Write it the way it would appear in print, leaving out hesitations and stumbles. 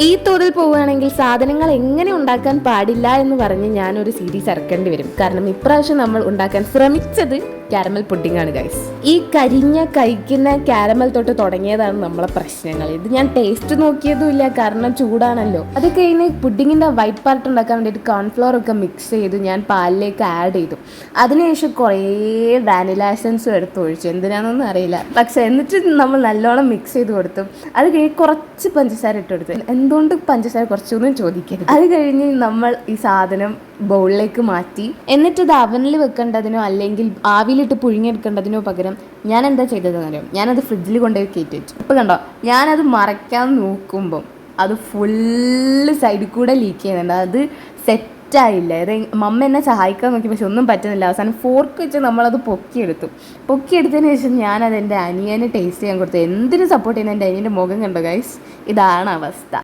ഈ തോതിൽ പോവുകയാണെങ്കിൽ സാധനങ്ങൾ എങ്ങനെ ഉണ്ടാക്കാൻ പാടില്ല എന്ന് പറഞ്ഞ് ഞാനൊരു സീരീസ് ഇറക്കേണ്ടി വരും. കാരണം ഇപ്രാവശ്യം നമ്മൾ ഉണ്ടാക്കാൻ ശ്രമിച്ചത് കാരമൽ പുഡിംഗ് ആണ് ഗൈസ്. ഈ കഴിക്കുന്ന കാരമൽ തൊട്ട് തുടങ്ങിയതാണ് നമ്മളെ പ്രശ്നങ്ങൾ. ഇത് ഞാൻ ടേസ്റ്റ് നോക്കിയതുമില്ല, കാരണം ചൂടാണല്ലോ. അത് കഴിഞ്ഞ് പുഡിങ്ങിന്റെ വൈറ്റ് പാർട്ട് ഉണ്ടാക്കാൻ വേണ്ടിയിട്ട് കോൺഫ്ലോർ ഒക്കെ മിക്സ് ചെയ്തു ഞാൻ പാലിലേക്ക് ആഡ് ചെയ്തു. അതിനുശേഷം കുറേ വാനില എസൻസും എടുത്തൊഴിച്ചു, എന്തിനാണെന്നൊന്നും അറിയില്ല. പക്ഷെ എന്നിട്ട് നമ്മൾ നല്ലോണം മിക്സ് ചെയ്ത് കൊടുത്തു. അത് കഴിഞ്ഞ് കുറച്ച് പഞ്ചസാര ഇട്ട് കൊടുത്തു. എന്തുകൊണ്ട് പഞ്ചസാര കുറച്ചൊന്നും ചോദിക്കരുത്. അത് കഴിഞ്ഞ് നമ്മൾ ഈ സാധനം ബൗളിലേക്ക് മാറ്റി. എന്നിട്ട് ഇത് അവനിൽ വെക്കേണ്ടതിനോ അല്ലെങ്കിൽ ആവിയിലിട്ട് പുഴുങ്ങിയെടുക്കേണ്ടതിനോ പകരം ഞാൻ എന്താ ചെയ്തതെന്ന് അറിയാം, ഞാനത് ഫ്രിഡ്ജിൽ കൊണ്ടുപോയി കയറ്റി വെച്ചു. ഇപ്പം കണ്ടോ, ഞാനത് മറയ്ക്കാൻ നോക്കുമ്പം അത് ഫുള്ള് സൈഡിൽ കൂടെ ലീക്ക് ചെയ്യുന്നുണ്ട്. അത് സെറ്റായില്ല. അത് മമ്മ എന്നെ സഹായിക്കാൻ നോക്കി, പക്ഷെ ഒന്നും പറ്റുന്നില്ല. അവസാനം ഫോർക്ക് വെച്ച് നമ്മളത് പൊക്കിയെടുത്തതിന് ശേഷം ഞാനത് എൻ്റെ അനിയനെ ടേസ്റ്റ് ചെയ്യാൻ കൊടുത്തു. എന്തിനു സപ്പോർട്ട് ചെയ്യുന്ന എൻ്റെ അനിയൻ്റെ മുഖം കണ്ടോ ഗൈസ്, ഇതാണ് അവസ്ഥ.